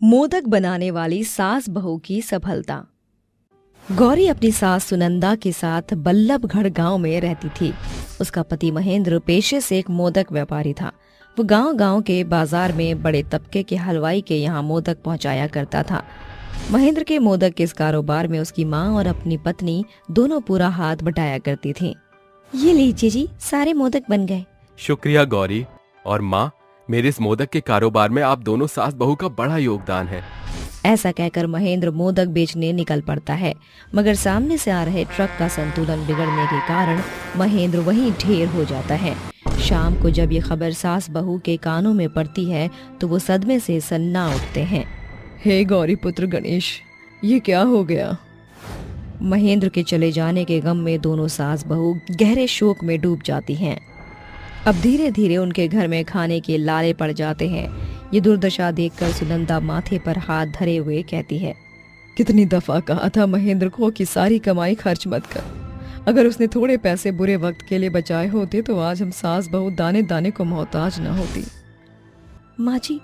मोदक बनाने वाली सास बहू की सफलता। गौरी अपनी सास सुनंदा के साथ बल्लभगढ़ गांव में रहती थी। उसका पति महेंद्र पेशे से एक मोदक व्यापारी था। वो गांव-गांव के बाजार में बड़े तबके के हलवाई के यहाँ मोदक पहुंचाया करता था। महेंद्र के मोदक के इस कारोबार में उसकी माँ और अपनी पत्नी दोनों पूरा हाथ बटाया करती थीं। ये लीजिए जी, सारे मोदक बन गए। शुक्रिया गौरी। और माँ, मेरे इस मोदक के कारोबार में आप दोनों सास बहू का बड़ा योगदान है। ऐसा कहकर महेंद्र मोदक बेचने निकल पड़ता है, मगर सामने से आ रहे ट्रक का संतुलन बिगड़ने के कारण महेंद्र वहीं ढेर हो जाता है। शाम को जब ये खबर सास बहू के कानों में पड़ती है तो वो सदमे से सन्ना उठते हैं। हे गौरी पुत्र गणेश, ये क्या हो गया? महेंद्र के चले जाने के गम में दोनों सास बहू गहरे शोक में डूब जाती हैं। अब धीरे धीरे उनके घर में खाने के लाले पड़ जाते हैं। ये दुर्दशा देखकर सुनंदा माथे पर हाथ धरे हुए कहती है, कितनी दफा कहा था महेंद्र को कि सारी कमाई खर्च मत कर। अगर उसने थोड़े पैसे बुरे वक्त के लिए बचाए होते तो आज हम सास बहू दाने दाने को मोहताज न होती। माँ जी,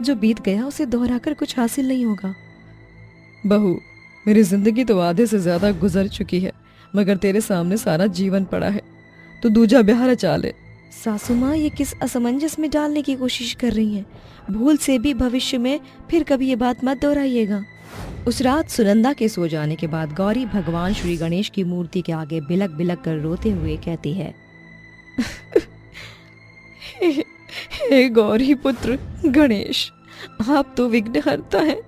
जो बीत गया उसे दोहराकर कुछ हासिल नहीं होगा। बहू, मेरी जिंदगी तो आधे से ज्यादा गुजर चुकी है, मगर तेरे सामने सारा जीवन पड़ा है। तो दूजा ब्याह रचा ले। सासू माँ ये किस असमंजस में डालने की कोशिश कर रही हैं? भूल से भी भविष्य में फिर कभी ये बात मत दोहराइएगा। उस रात सुनंदा के सो जाने के बाद गौरी भगवान श्री गणेश की मूर्ति के आगे बिलक बिलक कर रोते हुए कहती है, हे गौरी पुत्र गणेश, आप तो विघ्नहर्ता हैं,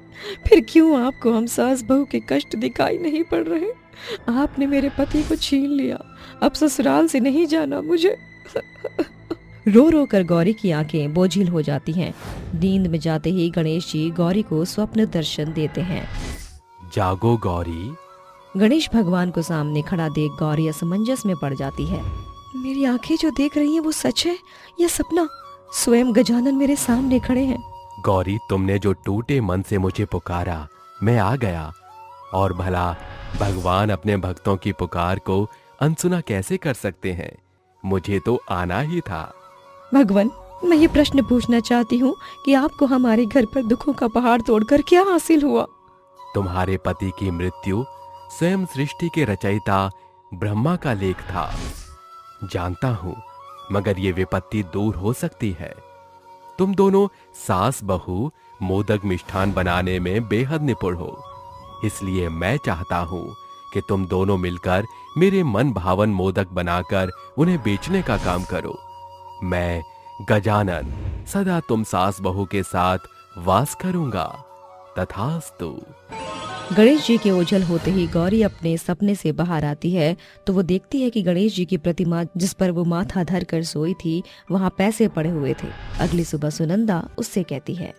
फिर क्यों आपको हम सास बहू के कष्ट दिखाई नहीं पड़ रहे? आपने मेरे पति को छीन लिया, अब ससुराल से नहीं जाना मुझे। रो रो कर गौरी की आंखें बोझिल हो जाती हैं। नींद में जाते ही गणेश जी गौरी को स्वप्न दर्शन देते हैं। जागो गौरी। गणेश भगवान को सामने खड़ा देख गौरी असमंजस में पड़ जाती है। मेरी आंखें जो देख रही हैं वो सच है या सपना? स्वयं गजानन मेरे सामने खड़े हैं। गौरी, तुमने जो टूटे मन से मुझे पुकारा, मैं आ गया। और भला भगवान अपने भक्तों की पुकार को अनसुना कैसे कर सकते हैं? मुझे तो आना ही था। भगवान, मैं ये प्रश्न पूछना चाहती हूँ कि आपको हमारे घर पर दुखों का पहाड़ तोड़कर क्या हासिल हुआ? तुम्हारे पति की मृत्यु स्वयं सृष्टि के रचयिता ब्रह्मा का लेख था। जानता हूँ, मगर ये विपत्ति दूर हो सकती है। तुम दोनों सास बहू मोदक मिष्ठान बनाने में बेहद निपुण हो, इसलिए मैं चाहता हूँ कि तुम दोनों मिलकर मेरे मन भावन मोदक बनाकर उन्हें बेचने का काम करो। मैं गजानन सदा तुम सास बहू के साथ वास करूंगा। तथास्तु। गणेश जी के ओझल होते ही गौरी अपने सपने से बाहर आती है तो वो देखती है कि गणेश जी की प्रतिमा जिस पर वो माथा धर कर सोई थी वहाँ पैसे पड़े हुए थे। अगली सुबह सुनंदा उससे कहती है,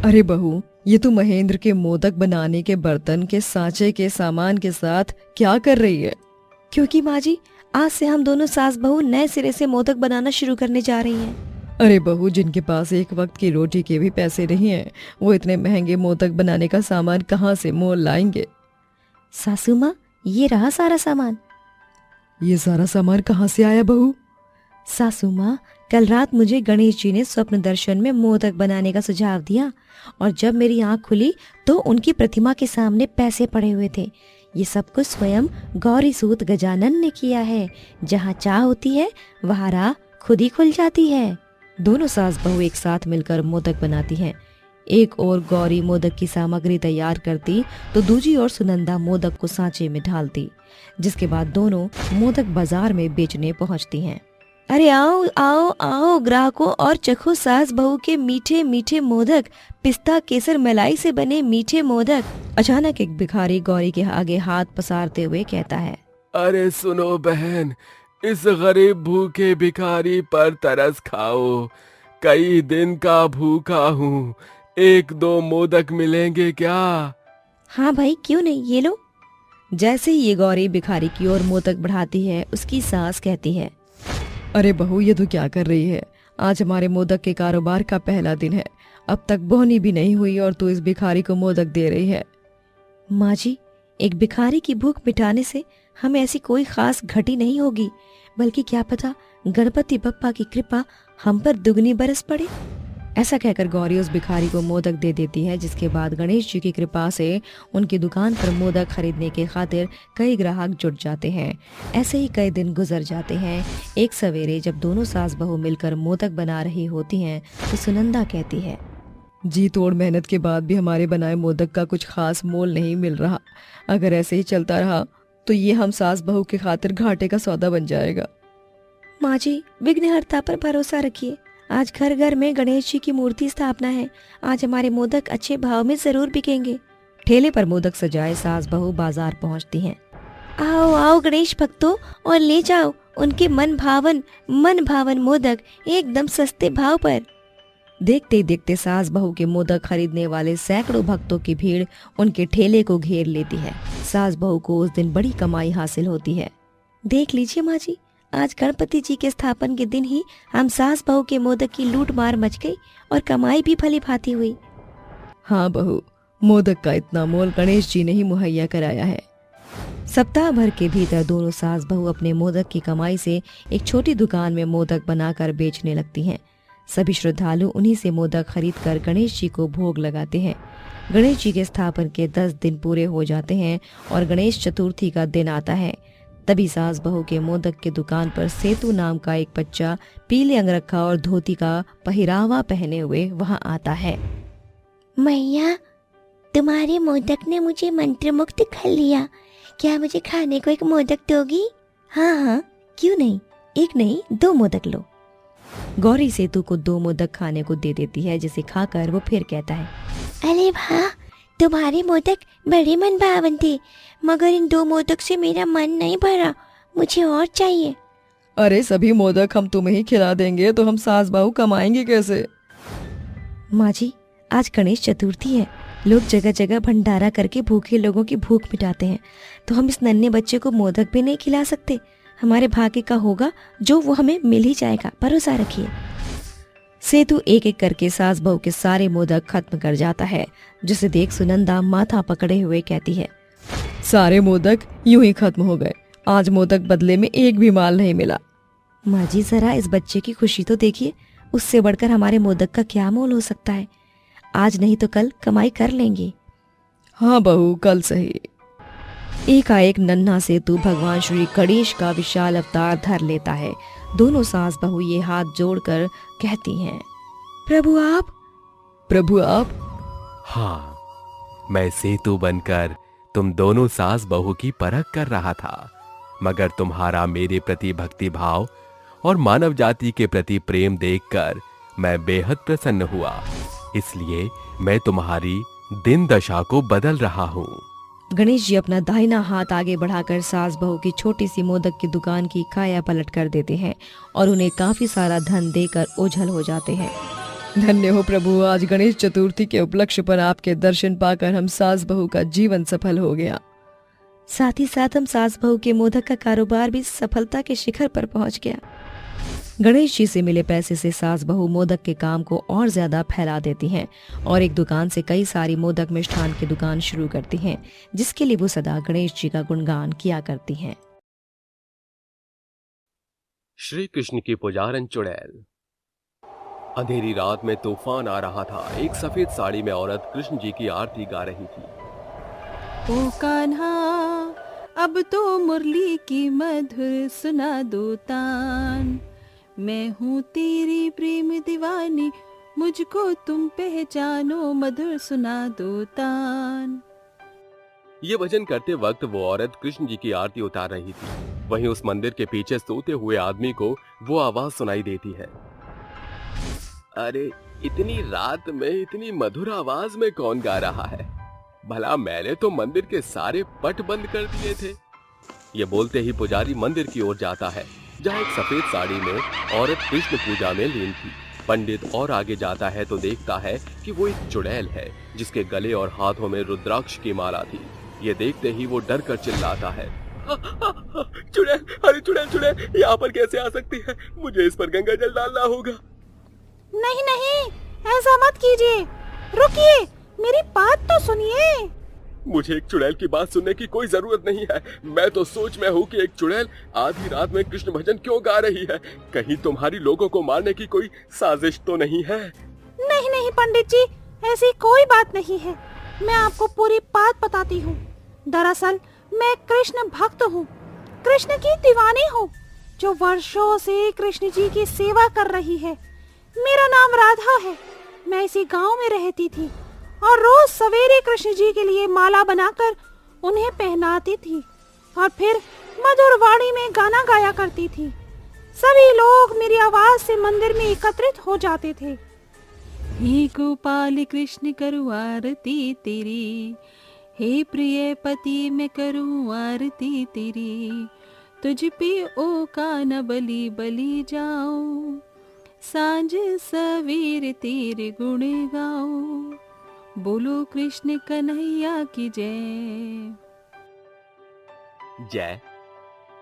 अरे बहू, ये तू महेंद्र के मोदक बनाने के बर्तन के सांचे के सामान के साथ क्या कर रही है? क्योंकि माँ जी, आज से हम दोनों सास बहू नए सिरे से मोदक बनाना शुरू करने जा रही हैं। अरे बहू, जिनके पास एक वक्त की रोटी के भी पैसे नहीं हैं, वो इतने महंगे मोदक बनाने का सामान कहाँ से मोल लाएंगे? सासू माँ, ये रहा सारा सामान। ये सारा सामान कहाँ से आया बहू? सासू माँ, कल रात मुझे गणेश जी ने स्वप्न दर्शन में मोदक बनाने का सुझाव दिया और जब मेरी आंख खुली तो उनकी प्रतिमा के सामने पैसे पड़े हुए थे। ये सब कुछ स्वयं गौरी सूत गजानन ने किया है। जहाँ चाह होती है वहाँ राह खुद ही खुल जाती है। दोनों सास बहू एक साथ मिलकर मोदक बनाती हैं। एक और गौरी मोदक की सामग्री तैयार करती तो दूसरी ओर सुनंदा मोदक को सांचे में ढालती, जिसके बाद दोनों मोदक बाजार में बेचने पहुंचती हैं। अरे आओ आओ आओ ग्राहकों, और चखो सास बहू के मीठे मीठे मोदक, पिस्ता केसर मलाई से बने मीठे मोदक। अचानक एक भिखारी गौरी के आगे हाथ पसारते हुए कहता है, अरे सुनो बहन, इस गरीब भूखे भिखारी पर तरस खाओ। कई दिन का भूखा हूँ, एक दो मोदक मिलेंगे क्या? हाँ भाई, क्यों नहीं, ये लो। जैसे ही ये गौरी भिखारी की ओर मोदक बढ़ाती है, उसकी सास कहती है, अरे बहू, ये तो क्या कर रही है? आज हमारे मोदक के कारोबार का पहला दिन है, अब तक बोहनी भी नहीं हुई और तू इस भिखारी को मोदक दे रही है। माँ जी, एक भिखारी की भूख मिटाने से हमें ऐसी कोई खास घटी नहीं होगी, बल्कि क्या पता गणपति बप्पा की कृपा हम पर दुगनी बरस पड़े। ऐसा कहकर गौरी उस भिखारी को मोदक दे देती है, जिसके बाद गणेश जी की कृपा से उनकी दुकान पर मोदक खरीदने के खातिर कई ग्राहक जुट जाते हैं। ऐसे ही कई दिन गुजर जाते हैं। एक सवेरे जब दोनों सास बहू मिलकर मोदक बना रही होती हैं तो सुनंदा कहती है, जी तोड़ मेहनत के बाद भी हमारे बनाए मोदक का कुछ खास मोल नहीं मिल रहा। अगर ऐसे ही चलता रहा तो ये हम सास बहू के खातिर घाटे का सौदा बन जाएगा। माँ जी, विघ्नहर्ता पर भरोसा रखिए। आज घर घर में गणेश जी की मूर्ति स्थापना है। आज हमारे मोदक अच्छे भाव में जरूर बिकेंगे। ठेले पर मोदक सजाए सास बहू बाजार पहुंचती हैं। आओ आओ गणेश भक्तों, और ले जाओ उनके मन भावन मोदक एकदम सस्ते भाव पर। देखते ही देखते सास बहू के मोदक खरीदने वाले सैकड़ों भक्तों की भीड़ उनके ठेले को घेर लेती है। सास बहू को उस दिन बड़ी कमाई हासिल होती है। देख लीजिए माँ जी, आज गणपति जी के स्थापन के दिन ही हम सास बहू के मोदक की लूट मार मच गई और कमाई भी भली भांति हुई। हाँ बहू, मोदक का इतना मोल गणेश जी ने ही मुहैया कराया है। सप्ताह भर के भीतर दोनों सास बहू अपने मोदक की कमाई से एक छोटी दुकान में मोदक बनाकर बेचने लगती हैं। सभी श्रद्धालु उन्हीं से मोदक खरीदकर गणेश जी को भोग लगाते हैं। गणेश जी के स्थापन के 10 दिन पूरे हो जाते हैं और गणेश चतुर्थी का दिन आता है। तभी सास बहू के मोदक की दुकान पर सेतु नाम का एक बच्चा पीले अंगरखा और धोती का पहरावा पहने हुए वहां आता है। मैया, तुम्हारे मोदक ने मुझे मंत्रमुग्ध कर लिया। क्या मुझे खाने को एक मोदक दोगी? हाँ हाँ, क्यों नहीं, एक नहीं 2 मोदक लो। गौरी सेतु को 2 मोदक खाने को दे देती है, जिसे खाकर वो फिर कहता है, अरे वाह, तुम्हारे मोदक बड़े मन भावन थे, मगर इन 2 मोदक से मेरा मन नहीं भरा, मुझे और चाहिए। अरे सभी मोदक हम तुम्हें ही खिला देंगे तो हम सास बहू कमाएंगे कैसे? माँ जी, आज गणेश चतुर्थी है। लोग जगह जगह भंडारा करके भूखे लोगों की भूख मिटाते हैं, तो हम इस नन्हे बच्चे को मोदक भी नहीं खिला सकते। हमारे भाग्य का होगा जो वो हमें मिल ही जाएगा, भरोसा रखिए। सेतु एक एक करके सास बहू के सारे मोदक खत्म कर जाता है, जिसे देख सुनंदा माथा पकड़े हुए कहती है, सारे मोदक यूं ही खत्म हो गए। आज मोदक बदले में एक भी माल नहीं मिला। माँ जी, जरा इस बच्चे की खुशी तो देखिए, उससे बढ़कर हमारे मोदक का क्या मोल हो सकता है। आज नहीं तो कल कमाई कर लेंगे। हाँ बहू, कल सही। एकाएक नन्हा सेतु भगवान श्री गणेश का विशाल अवतार धर लेता है। दोनों सास बहू ये हाथ जोड़कर कहती हैं, प्रभु आप। प्रभु आप? हाँ, मैं सेतु बनकर तुम दोनों सास बहू की परख कर रहा था, मगर तुम्हारा मेरे प्रति भक्ति भाव और मानव जाति के प्रति प्रेम देखकर मैं बेहद प्रसन्न हुआ। इसलिए मैं तुम्हारी दिन दशा को बदल रहा हूँ। गणेश जी अपना दाहिना हाथ आगे बढ़ाकर सास बहू की छोटी सी मोदक की दुकान की काया पलट कर देते हैं और उन्हें काफी सारा धन देकर ओझल हो जाते हैं। धन्य हो प्रभु, आज गणेश चतुर्थी के उपलक्ष्य पर आपके दर्शन पाकर हम सास बहू का जीवन सफल हो गया। साथ ही साथ हम सास बहू के मोदक का कारोबार भी सफलता के शिखर पर पहुंच गया। गणेश जी से मिले पैसे से सास बहू मोदक के काम को और ज्यादा फैला देती हैं और एक दुकान से कई सारी मोदक मिष्ठान की दुकान शुरू करती हैं, जिसके लिए वो सदा गणेश जी का गुणगान किया करती हैं। श्री कृष्ण की पुजारन चुड़ैल। अंधेरी रात में तूफान आ रहा था। एक सफेद साड़ी में औरत कृष्ण जी की आरती गा रही थी। ओ कान्हा, अब तो मुरली की मधुर सुना दो तान। मैं हूँ तेरी प्रेम दीवानी, मुझको तुम पहचानो, मधुर सुना दो तान। ये भजन करते वक्त वो औरत कृष्ण जी की आरती उतार रही थी। वहीं उस मंदिर के पीछे सोते हुए आदमी को वो आवाज सुनाई देती है, अरे इतनी रात में इतनी मधुर आवाज में कौन गा रहा है? भला मैंने तो मंदिर के सारे पट बंद कर दिए थे। ये बोलते ही पुजारी मंदिर की ओर जाता है, जहाँ एक सफेद साड़ी में औरत कृष्ण पूजा में लीन थी। पंडित और आगे जाता है तो देखता है कि वो एक चुड़ैल है, जिसके गले और हाथों में रुद्राक्ष की माला थी। ये देखते ही वो डर कर चिल्लाता है, चुड़ैल, अरे चुड़ैल, चुड़ैल यहाँ पर कैसे आ सकती है? मुझे इस पर गंगा जल डालना होगा। नहीं नहीं, ऐसा मत कीजिए, रुकिए, मेरी बात तो सुनिए। मुझे एक चुड़ैल की बात सुनने की कोई जरूरत नहीं है। मैं तो सोच में हूँ कि एक चुड़ैल आधी रात में कृष्ण भजन क्यों गा रही है। कहीं तुम्हारी लोगों को मारने की कोई साजिश तो नहीं है? नहीं नहीं पंडित जी, ऐसी कोई बात नहीं है। मैं आपको पूरी बात बताती हूँ। दरअसल मैं कृष्ण भक्त हूँ, कृष्ण की दीवानी हूँ, जो वर्षों से कृष्ण जी की सेवा कर रही है। मेरा नाम राधा है। मैं इसी गांव में रहती थी और रोज सवेरे कृष्ण जी के लिए माला बनाकर उन्हें पहनाती थी और फिर मधुर वाणी में गाना गाया करती थी। सभी लोग मेरी आवाज से मंदिर में एकत्रित हो जाते थे। हे गोपाल कृष्ण करूँ आरती तेरी, हे प्रिय पति मैं करूँ आरती तेरी, तुझ पे ओ कान बलि बलि जाऊं, सांझ सवेर तेरे गुण गाऊं, बोलो कृष्ण कन्हैया की जय। जय।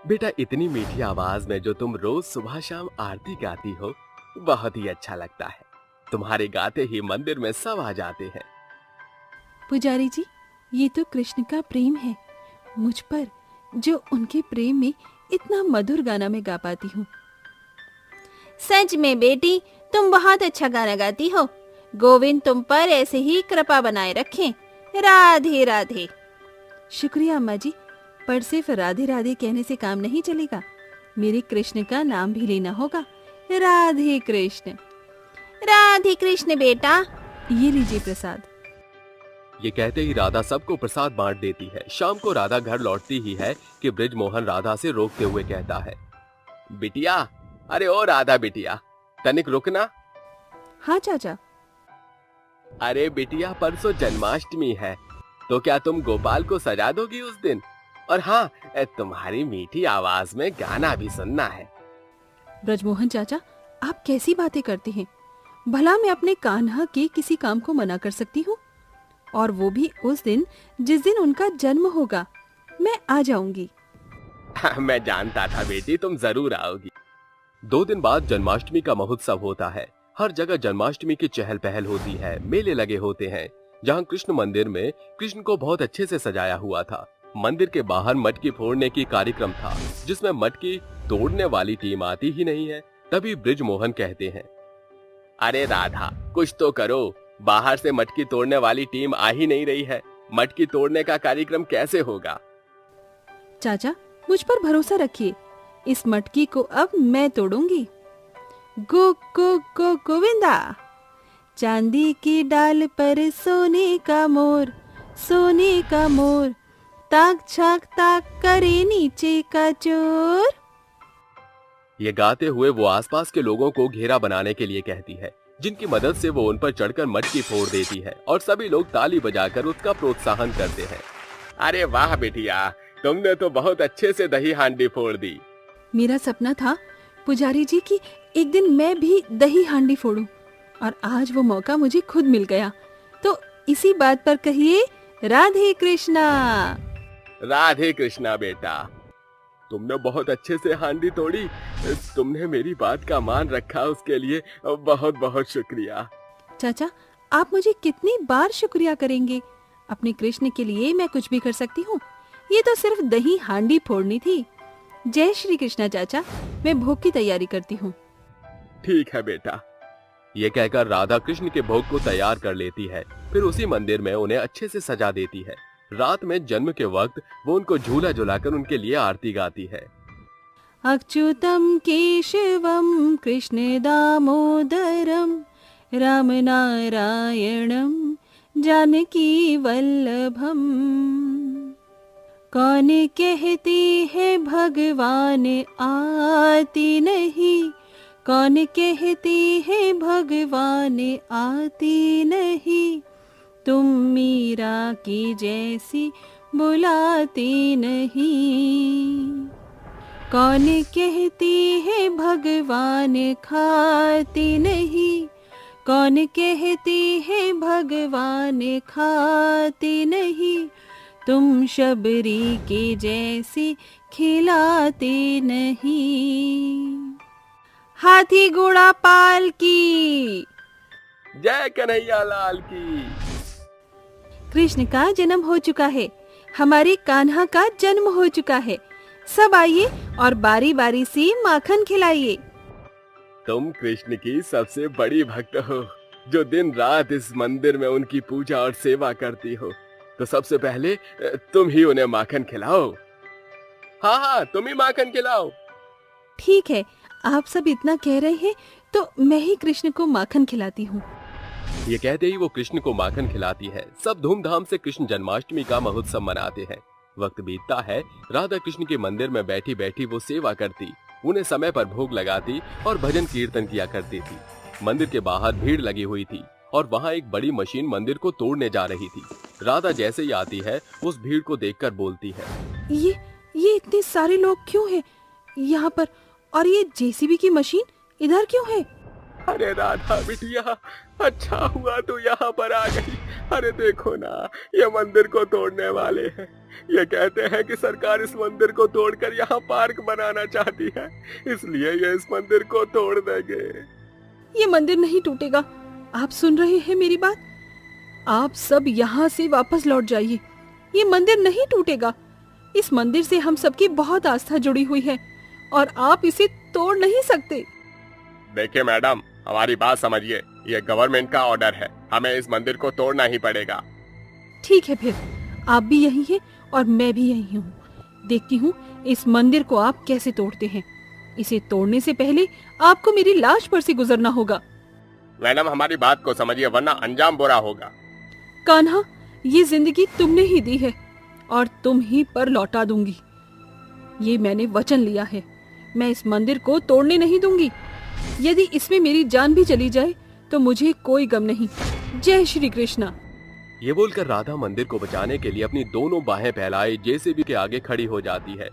बेटा, इतनी मीठी आवाज में जो तुम रोज सुबह शाम आरती गाती हो, बहुत ही अच्छा लगता है। तुम्हारे गाते ही मंदिर में सब आ जाते हैं। पुजारी जी, ये तो कृष्ण का प्रेम है मुझ पर, जो उनके प्रेम में इतना मधुर गाना मैं गा पाती हूँ। सच में बेटी, तुम बहुत अच्छा गाना गाती हो। गोविंद तुम पर ऐसे ही कृपा बनाए रखें। राधे राधे। शुक्रिया अम्मा जी, पर सिर्फ राधे राधे कहने से काम नहीं चलेगा, मेरे कृष्ण का नाम भी लेना होगा। राधे कृष्ण। राधे कृष्ण बेटा। ये लीजिए प्रसाद। ये कहते ही राधा सबको प्रसाद बांट देती है। शाम को राधा घर लौटती ही है कि ब्रिजमोहन राधा से रोकते हुए कहता है, बिटिया, अरे ओ राधा बिटिया, तनिक रुकना। हाँ चाचा। अरे बिटिया, परसों जन्माष्टमी है, तो क्या तुम गोपाल को सजा दोगी उस दिन? और हाँ, तुम्हारी मीठी आवाज में गाना भी सुनना है। ब्रजमोहन चाचा, आप कैसी बातें करते हैं? भला मैं अपने कान्हा के किसी काम को मना कर सकती हूँ? और वो भी उस दिन जिस दिन उनका जन्म होगा। मैं आ जाऊंगी। मैं जानता था बेटी, तुम जरूर आओगी। 2 दिन बाद जन्माष्टमी का महोत्सव होता है। हर जगह जन्माष्टमी की चहल पहल होती है। मेले लगे होते हैं। जहाँ कृष्ण मंदिर में कृष्ण को बहुत अच्छे से सजाया हुआ था। मंदिर के बाहर मटकी फोड़ने की कार्यक्रम था, जिसमें मटकी तोड़ने वाली टीम आती ही नहीं है। तभी ब्रिजमोहन कहते हैं, अरे राधा, कुछ तो करो, बाहर से मटकी तोड़ने वाली टीम आ ही नहीं रही है। मटकी तोड़ने का कार्यक्रम कैसे होगा? चाचा, मुझ पर भरोसा रखिए, इस मटकी को अब मैं तोड़ूंगी। गो गो गो गोविंदा, चांदी की डाल पर सोने का मोर, सोने का मोर, ताक छाक ताक करे नीचे का चोर। ये गाते हुए वो आसपास के लोगों को घेरा बनाने के लिए कहती है, जिनकी मदद से वो उन पर चढ़कर मटकी फोड़ देती है और सभी लोग ताली बजाकर उसका प्रोत्साहन करते हैं। अरे वाह बेटिया, तुमने तो बहुत अच्छे से दही हांडी फोड़ दी। मेरा सपना था पुजारी जी कि एक दिन मैं भी दही हांडी फोड़ूं, और आज वो मौका मुझे खुद मिल गया। तो इसी बात पर कहिए राधे कृष्णा। राधे कृष्णा बेटा, तुमने बहुत अच्छे से हांडी तोड़ी। तुमने मेरी बात का मान रखा, उसके लिए बहुत बहुत शुक्रिया। चाचा, आप मुझे कितनी बार शुक्रिया करेंगे? अपने कृष्ण के लिए मैं कुछ भी कर सकती हूँ। ये तो सिर्फ दही हांडी फोड़नी थी। जय श्री कृष्णा चाचा, मैं भोग की तैयारी करती हूँ। ठीक है बेटा। ये कहकर राधा कृष्ण के भोग को तैयार कर लेती है। फिर उसी मंदिर में उन्हें अच्छे से सजा देती है। रात में जन्म के वक्त वो उनको झूला झुलाकर उनके लिए आरती गाती है। अच्युतम केशवम कृष्ण दामोदरम राम नारायणम जानकी वल्लभम। कौन कहती है भगवान आती नहीं, कौन कहती है भगवान आती नहीं, तुम मीरा की जैसी बुलाती नहीं। कौन कहती है भगवान खाती नहीं, कौन कहती है भगवान खाती नहीं, तुम शबरी की जैसी खिलाती नहीं। हाथी घोड़ा पाल की जय कन्हैया लाल की। कृष्ण का जन्म हो चुका है, हमारे कान्हा का जन्म हो चुका है। सब आइए और बारी बारी से माखन खिलाइए। तुम कृष्ण की सबसे बड़ी भक्त हो। जो दिन रात इस मंदिर में उनकी पूजा और सेवा करती हो, तो सबसे पहले तुम ही उन्हें माखन खिलाओ। हाँ हाँ, तुम ही माखन खिलाओ। ठीक है, आप सब इतना कह रहे हैं तो मैं ही कृष्ण को माखन खिलाती हूँ। ये कहते ही वो कृष्ण को माखन खिलाती है। सब धूमधाम से कृष्ण जन्माष्टमी का महोत्सव मनाते हैं। वक्त बीतता है, राधा कृष्ण के मंदिर में बैठी बैठी वो सेवा करती, उन्हें समय पर भोग लगाती और भजन कीर्तन किया करती थी। मंदिर के बाहर भीड़ लगी हुई थी और वहाँ एक बड़ी मशीन मंदिर को तोड़ने जा रही थी। राधा जैसे ही आती है, उस भीड़ को देखकर बोलती है, ये इतने सारे लोग क्यों हैं यहाँ पर, और ये जेसीबी की मशीन इधर क्यों है? अरे राधा बिटिया, अच्छा हुआ तू यहाँ पर आ गई। अरे देखो ना, ये मंदिर को तोड़ने वाले हैं। ये कहते हैं कि सरकार इस मंदिर को तोड़कर यहाँ पार्क बनाना चाहती है, इसलिए ये इस मंदिर को तोड़ देंगे। ये मंदिर नहीं टूटेगा। आप सुन रहे हैं मेरी बात? आप सब यहाँ से वापस लौट जाइए। ये मंदिर नहीं टूटेगा। इस मंदिर से हम सबकी बहुत आस्था जुड़ी हुई है और आप इसे तोड़ नहीं सकते। देखिए मैडम, हमारी बात समझिए, ये गवर्नमेंट का ऑर्डर है, हमें इस मंदिर को तोड़ना ही पड़ेगा। ठीक है, फिर आप भी यही हैं और मैं भी यही हूँ। देखती हूँ इस मंदिर को आप कैसे तोड़ते हैं। इसे तोड़ने से पहले आपको मेरी लाश पर से गुजरना होगा। मैडम, हमारी बात को समझिए, वरना अंजाम बुरा होगा। कान्हा, ये जिंदगी तुमने ही दी है और तुम ही पर लौटा दूंगी। ये मैंने वचन लिया है। मैं इस मंदिर को तोड़ने नहीं दूंगी। यदि इसमें मेरी जान भी चली जाए तो मुझे कोई गम नहीं। जय श्री कृष्णा। ये बोलकर राधा मंदिर को बचाने के लिए अपनी दोनों बाहें फैलाए जेसीबी के आगे खड़ी हो जाती है।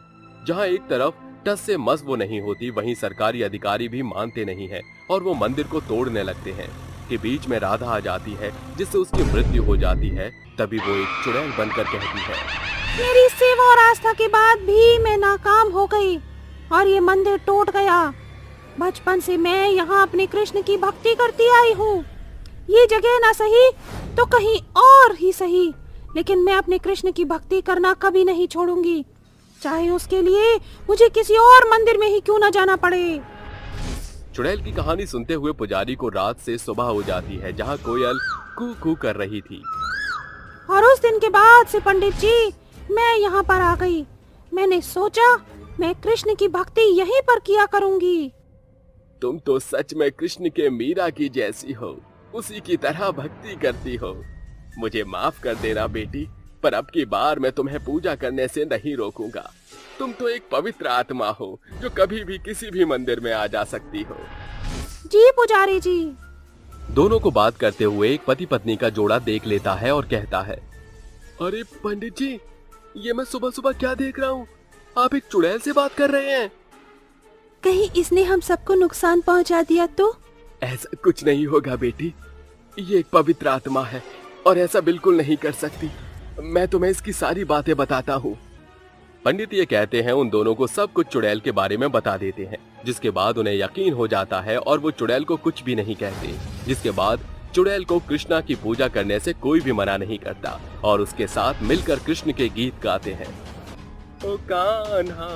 जहाँ एक तरफ टस से मस वो नहीं होती, वहीं सरकारी अधिकारी भी मानते नहीं हैं और वो मंदिर को तोड़ने लगते हैं कि बीच में राधा आ जाती है, जिससे उसकी मृत्यु हो जाती है। तभी वो एक चुड़ैल बनकर कहती है, मेरी सेवा और आस्था के बाद भी मैं नाकाम हो गई और ये मंदिर टूट गया। बचपन से मैं यहाँ अपने कृष्ण की भक्ति करती आई हूँ। ये जगह ना सही तो कहीं और ही सही, लेकिन मैं अपने कृष्ण की भक्ति करना कभी नहीं छोड़ूंगी, चाहे उसके लिए मुझे किसी और मंदिर में ही क्यों न जाना पड़े। चुड़ैल की कहानी सुनते हुए पुजारी को रात से सुबह हो जाती है, जहाँ कोयल कू कू कर रही थी। और उस दिन के बाद से पंडित जी, मैं यहाँ पर आ गई। मैंने सोचा मैं कृष्ण की भक्ति यहीं पर किया करूंगी। तुम तो सच में कृष्ण के मीरा की जैसी हो, उसी की तरह भक्ति करती हो। मुझे माफ कर देना बेटी, पर अब की बार मैं तुम्हें पूजा करने से नहीं रोकूंगा। तुम तो एक पवित्र आत्मा हो जो कभी भी किसी भी मंदिर में आ जा सकती हो। जी पुजारी जी। दोनों को बात करते हुए एक पति पत्नी का जोड़ा देख लेता है और कहता है, अरे पंडित जी, ये मैं सुबह सुबह क्या देख रहा हूँ? आप एक चुड़ैल से बात कर रहे हैं। कहीं इसने हम सबको नुकसान पहुंचा दिया तो? ऐसा कुछ नहीं होगा बेटी, ये एक पवित्र आत्मा है और ऐसा बिल्कुल नहीं कर सकती। मैं तुम्हें इसकी सारी बातें बताता हूँ। पंडित ये कहते हैं उन दोनों को सब कुछ चुड़ैल के बारे में बता देते हैं, जिसके बाद उन्हें यकीन हो जाता है और वो चुड़ैल को कुछ भी नहीं कहते। जिसके बाद चुड़ैल को कृष्णा की पूजा करने से कोई भी मना नहीं करता और उसके साथ मिलकर कृष्ण के गीत गाते हैं। ओ कान्हा,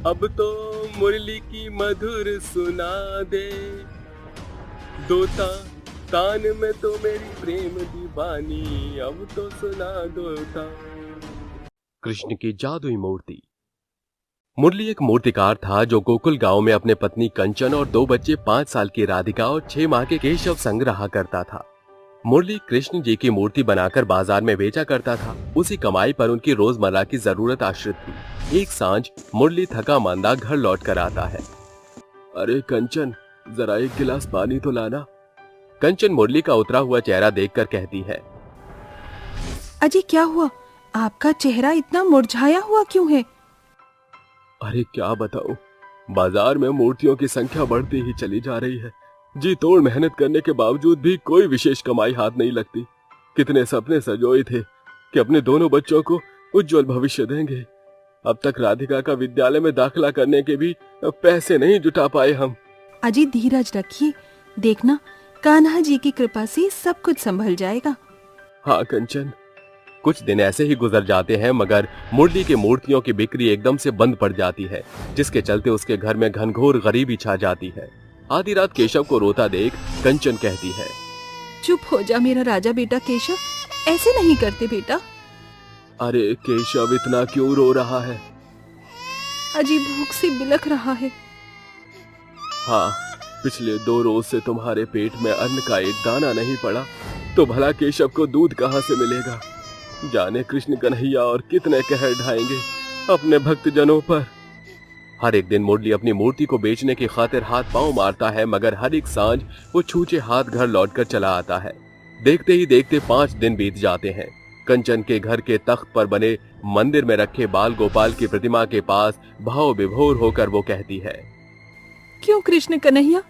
अब तो मुरली की मधुर सुना दे, दोता कान में तो मेरी प्रेम दीवानी, अब तो सुना दोता। कृष्ण की जादुई मूर्ति। मुरली एक मूर्तिकार था जो गोकुल गांव में अपने पत्नी कंचन और 2 बच्चे 5 साल की राधिका और 6 माह के केशव संग रहा करता था। मुरली कृष्ण जी की मूर्ति बनाकर बाजार में बेचा करता था। उसी कमाई पर उनकी रोजमर्रा की जरूरत आश्रित थी। एक सांझ मुरली थका मांदा घर लौट कर आता है। अरे कंचन, जरा एक गिलास पानी तो लाना। कंचन मुरली का उतरा हुआ चेहरा देखकर कहती है, अजी क्या हुआ? आपका चेहरा इतना मुरझाया हुआ क्यों है? अरे क्या बताऊं, बाजार में मूर्तियों की संख्या बढ़ती ही चली जा रही है। जी तोड़ मेहनत करने के बावजूद भी कोई विशेष कमाई हाथ नहीं लगती। कितने सपने सजोए थे कि अपने दोनों बच्चों को उज्जवल भविष्य देंगे। अब तक राधिका का विद्यालय में दाखिला करने के भी पैसे नहीं जुटा पाए हम। अजी धीरज रखिए, देखना कान्हा जी की कृपा से सब कुछ संभल जाएगा। हाँ कंचन। कुछ दिन ऐसे ही गुजर जाते हैं, मगर मुरली के मूर्तियों की बिक्री एकदम से बंद पड़ जाती है, जिसके चलते उसके घर में घनघोर गरीबी छा जाती है। आधी रात केशव को रोता देख कंचन कहती है, चुप हो जा मेरा राजा बेटा केशव, ऐसे नहीं करते बेटा। अरे केशव इतना क्यों रो रहा है? अजी भूख से बिलख रहा है। हाँ, पिछले 2 रोज से तुम्हारे पेट में अन्न का एक दाना नहीं पड़ा, तो भला केशव को दूध कहाँ से मिलेगा? जाने कृष्ण कन्हैया और कितने कहर ढाएंगे अपने भक्तजनों पर। हर एक दिन मुरली अपनी मूर्ति को बेचने की खातिर हाथ पांव मारता है, मगर हर एक सांझ वो छूछे हाथ घर लौटकर चला आता है। देखते ही देखते 5 दिन बीत जाते हैं। कंचन के घर के तख्त पर बने मंदिर में रखे बाल गोपाल की प्रतिमा के पास भाव विभोर होकर वो कहती है, क्यों कृष्ण कन्हैया,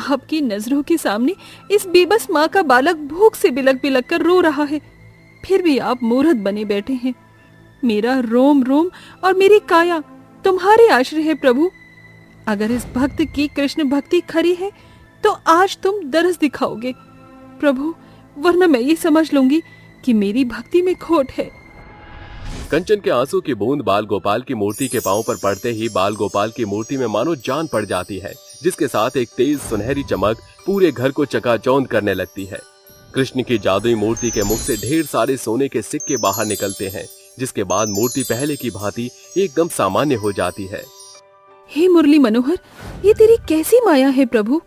आपकी नजरों के सामने इस बेबस माँ का बालक भूख से बिलक बिलक कर रो रहा है, फिर भी आप मूर्ख बने बैठे हैं। मेरा रोम रोम और मेरी काया तुम्हारे आश्रय है प्रभु। अगर इस भक्त की कृष्ण भक्ति खरी है तो आज तुम दरस दिखाओगे प्रभु, वरना मैं ये समझ लूंगी कि मेरी भक्ति में खोट है। कंचन के आंसू की बूंद बाल गोपाल की मूर्ति के पांव पर पड़ते ही बाल गोपाल की मूर्ति में मानो जान पड़ जाती है, जिसके साथ एक तेज सुनहरी चमक पूरे घर को चकाचौंध करने लगती है। कृष्ण की जादुई मूर्ति के मुख से ढेर सारे सोने के सिक्के बाहर निकलते हैं, जिसके बाद मूर्ति पहले की भांति एकदम सामान्य हो जाती है। हे मुरली मनोहर, ये तेरी कैसी माया है प्रभु?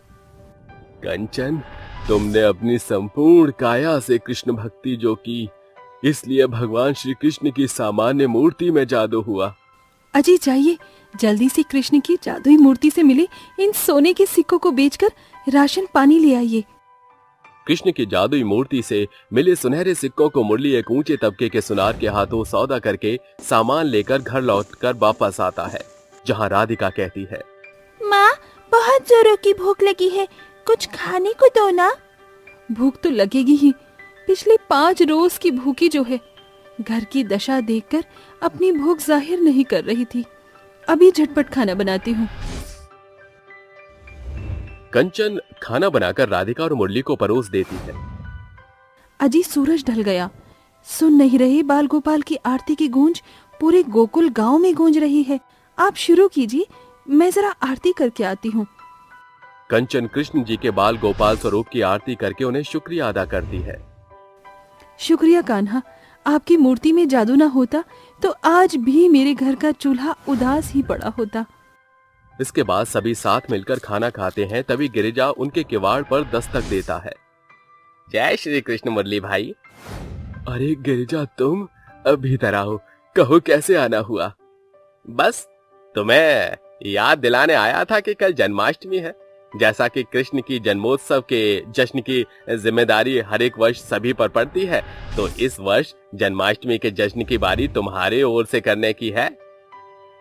कंचन, तुमने अपनी संपूर्ण काया से कृष्ण भक्ति जो की, इसलिए भगवान श्री कृष्ण की सामान्य मूर्ति में जादू हुआ। अजय जाइए, जल्दी से कृष्ण की जादुई मूर्ति से मिले इन सोने के सिक्कों को बेचकर राशन पानी ले आइए। कृष्ण की जादुई मूर्ति से मिले सुनहरे सिक्कों को मुरली एक ऊंचे तबके के सुनार के हाथों सौदा करके सामान लेकर घर लौटकर वापस आता है, जहां राधिका कहती है, माँ, बहुत जोरों की भूख लगी है, कुछ खाने को दो ना। भूख तो लगेगी ही, पिछले 5 रोज की भूखी जो है। घर की दशा देखकर अपनी भूख जाहिर नहीं कर रही थी, अभी झटपट खाना बनाती हूँ। कंचन खाना बनाकर राधिका और मुरली को परोस देती है। अजी सूरज ढल गया, सुन नहीं रहे बाल गोपाल की आरती की गूंज पूरे गोकुल गांव में गूंज रही है। आप शुरू कीजिए, मैं जरा आरती करके आती हूँ। कंचन कृष्ण जी के बाल गोपाल स्वरूप की आरती करके उन्हें शुक्रिया अदा करती है। शुक्रिया कान्हा, आपकी मूर्ति में जादू ना होता तो आज भी मेरे घर का चूल्हा उदास ही पड़ा होता। इसके बाद सभी साथ मिलकर खाना खाते हैं। तभी गिरिजा उनके किवाड़ पर दस्तक देता है। जय श्री कृष्ण मुरली भाई। अरे गिरिजा, तुम अभी तरह हो, कहो कैसे आना हुआ? बस तुम्हें याद दिलाने आया था कि कल जन्माष्टमी है। जैसा कि कृष्ण की जन्मोत्सव के जश्न की जिम्मेदारी हर एक वर्ष सभी पर पड़ती है, तो इस वर्ष जन्माष्टमी के जश्न की बारी तुम्हारे ओर से करने की है।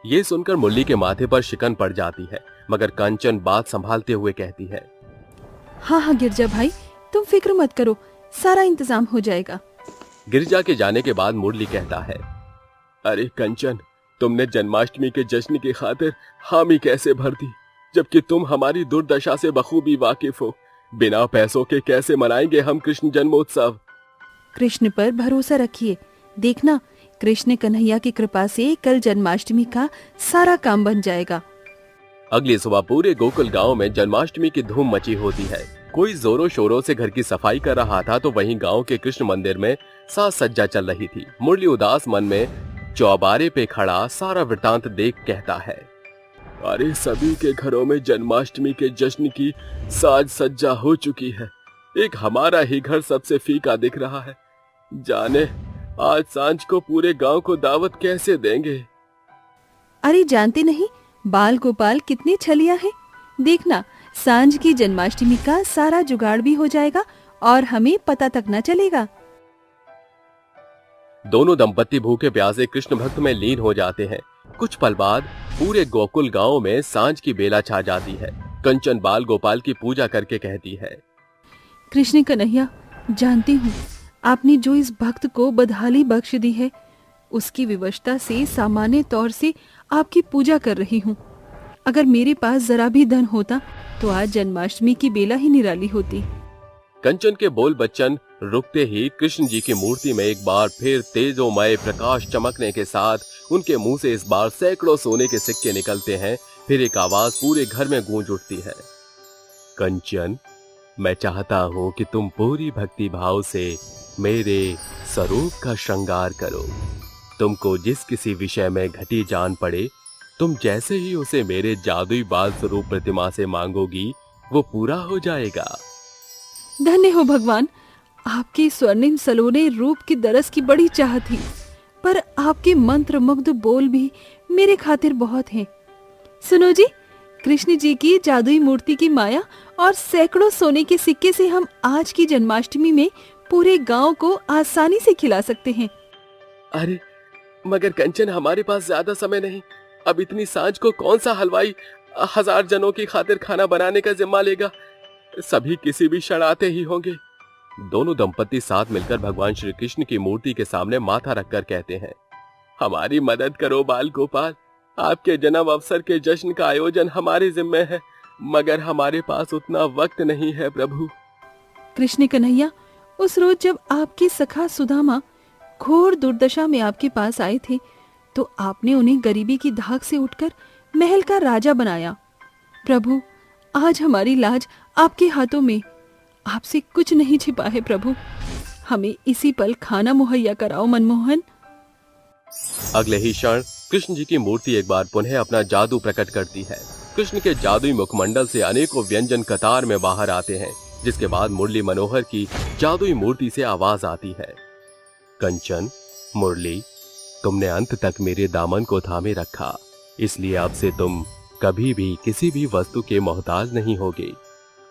ये सुनकर मुरली के माथे पर शिकन पड़ जाती है, मगर कंचन बात संभालते हुए कहती है, हाँ हाँ गिरजा भाई, तुम फिक्र मत करो, सारा इंतजाम हो जाएगा। गिरिजा के जाने के बाद मुरली कहता है, अरे कंचन, तुमने जन्माष्टमी के जश्न की खातिर हामी कैसे भर दी, जबकि तुम हमारी दुर्दशा से बखूबी वाकिफ हो। बिना पैसों के कैसे मनाएंगे हम कृष्ण जन्मोत्सव? कृष्ण पर भरोसा रखिए, देखना कृष्ण कन्हैया की कृपा से कल जन्माष्टमी का सारा काम बन जाएगा। अगली सुबह पूरे गोकुल गांव में जन्माष्टमी की धूम मची होती है। कोई जोरों शोरों से घर की सफाई कर रहा था, तो वहीं गांव के कृष्ण मंदिर में साज सज्जा चल रही थी। मुरली उदास मन में चौबारे पे खड़ा सारा वृतांत देख कहता है, अरे सभी के घरों में जन्माष्टमी के जश्न की साज सज्जा हो चुकी है, एक हमारा ही घर सबसे फीका दिख रहा है। जाने आज सांझ को पूरे गांव को दावत कैसे देंगे? अरे जानते नहीं बाल गोपाल कितने छलिया है, देखना सांझ की जन्माष्टमी का सारा जुगाड़ भी हो जाएगा और हमें पता तक न चलेगा। दोनों दंपत्ति भूखे प्यासे कृष्ण भक्त में लीन हो जाते हैं। कुछ पल बाद पूरे गोकुल गांव में सांझ की बेला छा जाती है। कंचन बाल गोपाल की पूजा करके कहती है, कृष्ण कन्हैया, जानती हूँ आपने जो इस भक्त को बदहाली बख्श दी है, उसकी विवशता से सामान्य तौर से आपकी पूजा कर रही हूँ। अगर मेरे पास जरा भी धन होता तो आज जन्माष्टमी की बेला ही निराली होती। कंचन के बोल बच्चन रुकते ही कृष्ण जी की मूर्ति में एक बार फिर तेजोमय प्रकाश चमकने के साथ उनके मुंह से इस बार सैकड़ों सोने के सिक्के निकलते हैं। फिर एक आवाज पूरे घर में गूंज उठती है, कंचन, मैं चाहता हूँ कि तुम पूरी भक्ति भाव से मेरे स्वरूप का श्रृंगार करो। तुमको जिस किसी विषय में घटी जान पड़े, तुम जैसे ही उसे मेरे जादुई बाल स्वरूप प्रतिमा से मांगोगी वो पूरा हो जाएगा। धन्य हो भगवान, आपकी स्वर्णिम सलोने रूप की दरस की बड़ी चाह थी, पर आपके मंत्र मुग्ध बोल भी मेरे खातिर बहुत हैं। सुनो जी, कृष्ण जी की जादुई मूर्ति की माया और सैकड़ों सोने के सिक्के से हम आज की जन्माष्टमी में पूरे गांव को आसानी से खिला सकते हैं। अरे मगर कंचन, हमारे पास ज्यादा समय नहीं। अब इतनी सांझ को कौन सा हलवाई 1000 जनों की खातिर खाना बनाने का जिम्मा लेगा? सभी किसी भी क्षण आते ही होंगे। दोनों दंपति साथ मिलकर भगवान श्री कृष्ण की मूर्ति के सामने माथा रखकर कहते हैं, हमारी मदद करो बाल गोपाल। आपके जन्म अवसर के जश्न का आयोजन हमारे जिम्मे है, मगर हमारे पास उतना वक्त नहीं है प्रभु। कृष्ण कन्हैया, उस रोज जब आपके सखा सुदामा घोर दुर्दशा में आपके पास आए थे, तो आपने उन्हें गरीबी की धाक से उठकर महल का राजा बनाया। प्रभु, आज हमारी लाज आपके हाथों में। आपसे कुछ नहीं छिपा है प्रभु। हमें इसी पल खाना मुहैया कराओ मनमोहन। अगले ही क्षण कृष्ण जी की मूर्ति एक बार पुनः अपना जादू प्रकट करती है। कृष्ण के जादुई मुखमंडल से अनेकों व्यंजन कतार में बाहर आते हैं, जिसके बाद मुरली मनोहर की जादुई मूर्ति से आवाज आती है, कंचन, मुरली, तुमने अंत तक मेरे दामन को थामे रखा, इसलिए अब से तुम कभी भी किसी भी वस्तु के मोहताज नहीं होगे।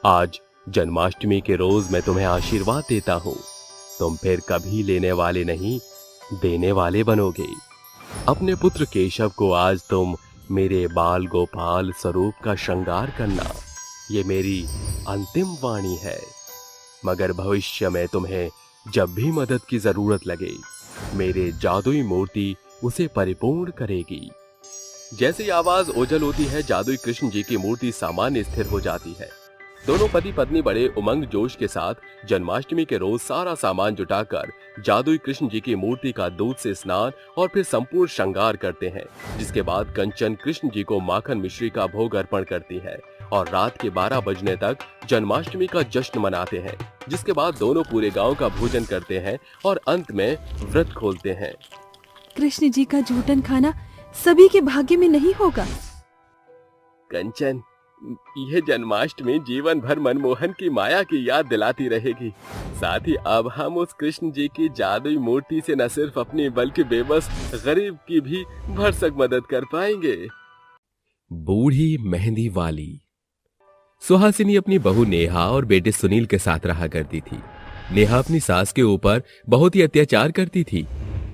आज जन्माष्टमी के रोज मैं तुम्हें आशीर्वाद देता हूँ। तुम फिर कभी लेने वाले नहीं, देने वाले बनोगे। अपने पुत्र केशव को आज तुम मेरे बाल गोपाल स्वरूप का श्रृंगार करना, ये मेरी अंतिम वाणी है। मगर भविष्य में तुम्हें जब भी मदद की जरूरत लगे, मेरे जादुई मूर्ति उसे परिपूर्ण करेगी। जैसे ही आवाज ओझल होती है, जादुई कृष्ण जी की मूर्ति सामान्य स्थिर हो जाती है। दोनों पति पत्नी बड़े उमंग जोश के साथ जन्माष्टमी के रोज सारा सामान जुटाकर जादुई कृष्ण जी की मूर्ति का दूध से स्नान और फिर संपूर्ण श्रृंगार करते हैं, जिसके बाद कंचन कृष्ण जी को माखन मिश्री का भोग अर्पण करती है और रात के 12 बजने तक जन्माष्टमी का जश्न मनाते हैं, जिसके बाद दोनों पूरे गांव का भोजन करते हैं और अंत में व्रत खोलते हैं। कृष्ण जी का जूठन खाना सभी के भाग्य में नहीं होगा। कंचन, यह जन्माष्टमी जीवन भर मनमोहन की माया की याद दिलाती रहेगी। साथ ही अब हम उस कृष्ण जी की जादुई मूर्ति से न सिर्फ अपनी बल्कि बेबस गरीब की भी भरसक मदद कर पाएंगे। बूढ़ी मेहंदी वाली। सुहासिनी अपनी बहू नेहा और बेटे सुनील के साथ रहा करती थी। नेहा अपनी सास के ऊपर बहुत ही अत्याचार करती थी।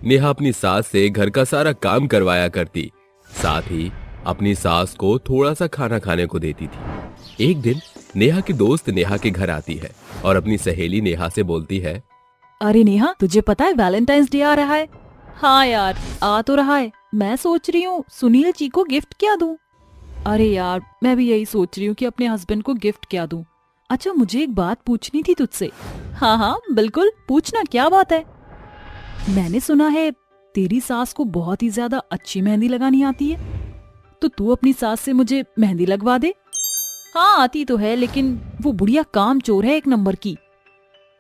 नेहा अपनी सास से घर का सारा काम करवाया करती, साथ ही अपनी सास को थोड़ा सा खाना खाने को देती थी। एक दिन नेहा की दोस्त नेहा के घर आती है और अपनी सहेली नेहा से बोलती है, अरे नेहा, तुझे पता है वैलेंटाइंस डे आ रहा है? हाँ यार, आ तो रहा है। मैं सोच रही हूँ सुनील जी को गिफ्ट क्या दूं। अरे यार, मैं भी यही सोच रही हूँ कि अपने हस्बैंड को गिफ्ट क्या दूं। अच्छा, मुझे एक बात पूछनी थी तुझसे। हाँ हाँ बिल्कुल, पूछना, क्या बात है? मैंने सुना है तेरी सास को बहुत ही ज्यादा अच्छी मेहंदी लगानी आती है, तो तू अपनी सास से मुझे मेहंदी लगवा दे। हाँ आती तो है, लेकिन वो बुढ़िया काम चोर है एक नंबर की।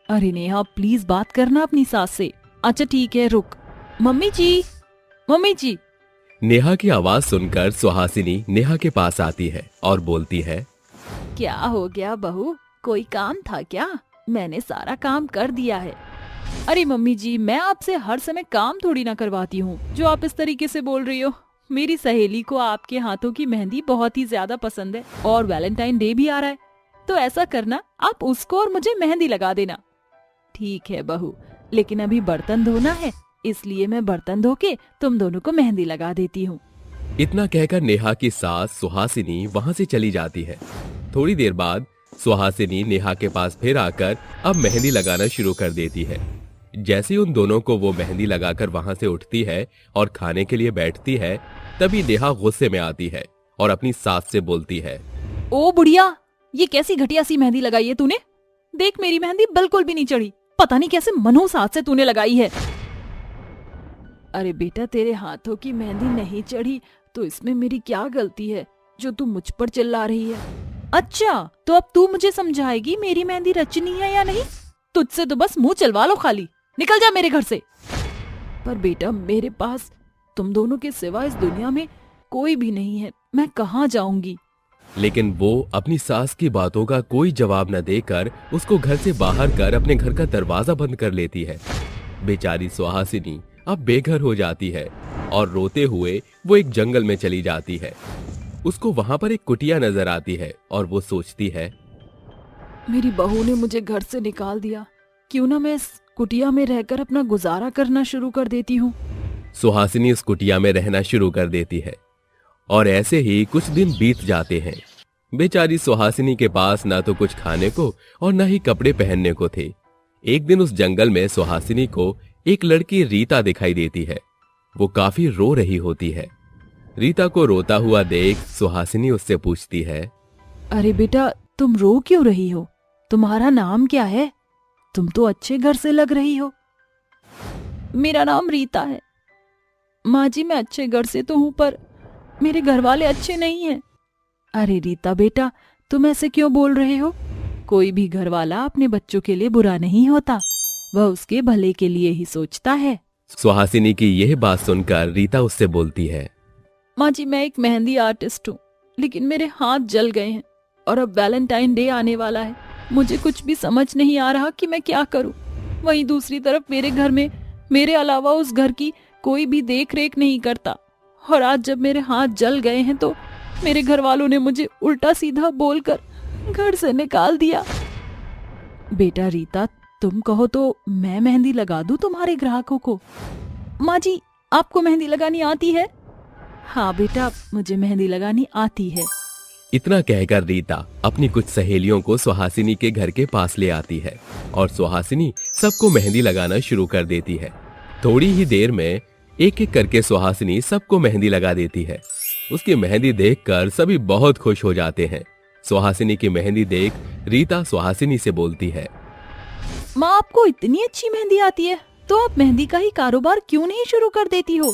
अरे नेहा, प्लीज बात करना अपनी सास से। अच्छा ठीक है, रुक। मम्मी जी, मम्मी जी। नेहा की आवाज सुनकर सुहासिनी नेहा के पास आती है और बोलती है, क्या हो गया बहू, कोई काम था क्या? मैंने सारा काम कर दिया है। अरे मम्मी जी, मैं आपसे हर समय काम थोड़ी ना करवाती हूँ जो आप इस तरीके से बोल रही हो। मेरी सहेली को आपके हाथों की मेहंदी बहुत ही ज्यादा पसंद है और वैलेंटाइन डे भी आ रहा है, तो ऐसा करना, आप उसको और मुझे मेहंदी लगा देना। ठीक है बहू, लेकिन अभी बर्तन धोना है, इसलिए मैं बर्तन धो के तुम दोनों को मेहंदी लगा देती हूँ। इतना कहकर नेहा की सास सुहासिनी वहाँ से चली जाती है। थोड़ी देर बाद सुहासिनी नेहा के पास फिर आकर अब मेहंदी लगाना शुरू कर देती है। जैसे उन दोनों को वो मेहंदी लगाकर वहाँ से उठती है और खाने के लिए बैठती है, तभी नेहा गुस्से में आती है और अपनी सास से बोलती है, ओ बुढ़िया, ये कैसी घटिया सी मेहंदी लगाई है तूने? देख, मेरी मेहंदी बिल्कुल भी नहीं चढ़ी, पता नहीं कैसे मनहूस हाथ से तूने लगाई है। अरे बेटा, तेरे हाथों की मेहंदी नहीं चढ़ी तो इसमें मेरी क्या गलती है जो तू मुझ पर चिल्ला रही है? अच्छा, तो अब तू मुझे समझाएगी मेरी मेहंदी रचनी है या नहीं? तुझसे तो बस मुंह चलवा लो खाली, निकल जा मेरे घर से। पर बेटा, मेरे पास तुम दोनों के सिवा इस दुनिया में कोई भी नहीं है, मैं कहाँ जाऊंगी? लेकिन वो अपनी सास की बातों का कोई जवाब न देकर उसको घर से बाहर कर अपने घर का दरवाजा बंद कर लेती है। बेचारी सुहासिनी अब बेघर हो जाती है और रोते हुए वो एक जंगल में चली जाती है। उसको वहां पर एक कुटिया नजर आती है और वो सोचती है, मेरी बहू ने मुझे घर से निकाल दिया, क्यों ना मैं इस कुटिया में रहकर अपना गुजारा करना शुरू कर देती हूँ। सुहासिनी उस कुटिया में रहना शुरू कर देती है और ऐसे ही कुछ दिन बीत जाते हैं। बेचारी सुहासिनी के पास ना तो कुछ खाने को और ना ही कपड़े पहनने को थे। एक दिन उस जंगल में सुहासिनी को एक लड़की रीता दिखाई देती है। वो काफी रो रही होती है। रीता को रोता हुआ देख सुहासिनी उससे पूछती है, अरे बेटा, तुम रो क्यों रही हो? तुम्हारा नाम क्या है? तुम तो अच्छे घर से लग रही हो। मेरा नाम रीता है। माँ जी, मैं अच्छे घर से तो हूँ, पर मेरे घर वाले अच्छे नहीं हैं। अरे रीता बेटा, तुम ऐसे क्यों बोल रहे हो? कोई भी घर वाला अपने बच्चों के लिए बुरा नहीं होता, वह उसके भले के लिए ही सोचता है। सुहासिनी की यह बात सुनकर रीता उससे बोलती है, माँ जी, मैं एक मेहंदी आर्टिस्ट हूँ, लेकिन मेरे हाथ जल गए हैं और अब वैलेंटाइन डे आने वाला है। मुझे कुछ भी समझ नहीं आ रहा कि मैं क्या करूँ। वहीं दूसरी तरफ मेरे घर में मेरे अलावा उस घर की कोई भी देख रेख नहीं करता, और आज जब मेरे हाथ जल गए हैं तो मेरे घर वालों ने मुझे उल्टा सीधा बोलकर घर से निकाल दिया। बेटा रीता, तुम कहो तो मैं मेहंदी लगा दूं तुम्हारे ग्राहकों को। माँ जी, आपको मेहंदी लगानी आती है? हाँ बेटा, मुझे मेहंदी लगानी आती है। इतना कहकर रीता अपनी कुछ सहेलियों को सुहासिनी के घर के पास ले आती है और सुहासिनी सबको मेहंदी लगाना शुरू कर देती है। थोड़ी ही देर में एक एक करके सुहासिनी सबको मेहंदी लगा देती है। उसकी मेहंदी देखकर सभी बहुत खुश हो जाते हैं। सुहासिनी की मेहंदी देख रीता सुहासिनी से बोलती है, माँ, आपको इतनी अच्छी मेहंदी आती है तो आप मेहंदी का ही कारोबार क्यों नहीं शुरू कर देती हो?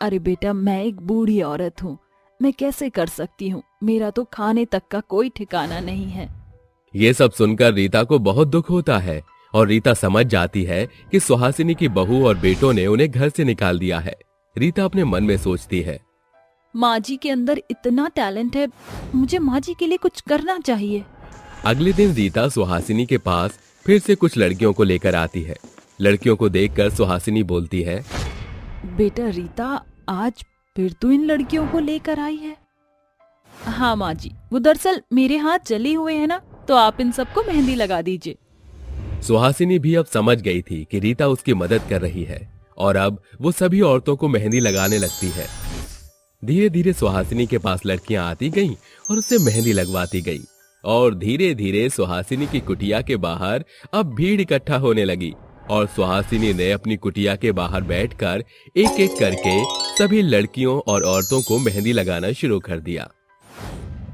अरे बेटा, मैं एक बूढ़ी औरत हूँ, मैं कैसे कर सकती हूँ? मेरा तो खाने तक का कोई ठिकाना नहीं है। ये सब सुनकर रीता को बहुत दुख होता है और रीता समझ जाती है कि सुहासिनी की बहू और बेटों ने उन्हें घर से निकाल दिया है। रीता अपने मन में सोचती है, माँ जी के अंदर इतना टैलेंट है, मुझे माँ जी के लिए कुछ करना चाहिए। अगले दिन रीता सुहासिनी के पास फिर से कुछ लड़कियों को लेकर आती है। लड़कियों को देखकर सुहासिनी बोलती है, बेटा रीता, आज फिर तू इन लड़कियों को लेकर आई है? हाँ माँ जी, वो दरअसल मेरे हाथ जले हुए हैं ना, तो आप इन सबको मेहंदी लगा दीजिए। सुहासिनी भी अब समझ गई थी कि रीता उसकी मदद कर रही है और अब वो सभी औरतों को मेहंदी लगाने लगती है। धीरे धीरे सुहासिनी के पास लड़कियां आती गईं और उससे मेहंदी लगवाती गई और धीरे धीरे सुहासिनी की कुटिया के बाहर अब भीड़ इकट्ठा होने लगी और सुहासिनी ने अपनी कुटिया के बाहर बैठकर एक एक करके सभी लड़कियों और औरतों को मेहंदी लगाना शुरू कर दिया।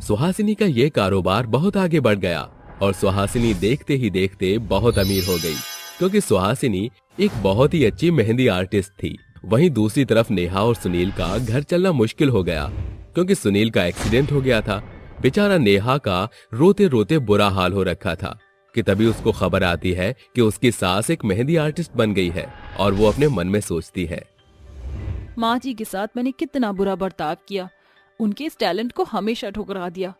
सुहासिनी का ये कारोबार बहुत आगे बढ़ गया और सुहासिनी देखते ही देखते बहुत अमीर हो गई, क्योंकि सुहासिनी एक बहुत ही अच्छी मेहंदी आर्टिस्ट थी। वहीं दूसरी तरफ नेहा और सुनील का घर चलना मुश्किल हो गया, क्योंकि सुनील का एक्सीडेंट हो गया था। बेचारा नेहा का रोते रोते बुरा हाल हो रखा था कि तभी उसको खबर आती है कि उसकी सास एक मेहंदी आर्टिस्ट बन गई है और वो अपने मन में सोचती है, माँ जी के साथ मैंने कितना बुरा बर्ताव किया। उनके इस टैलेंट को हमेशा ठुकरा दिया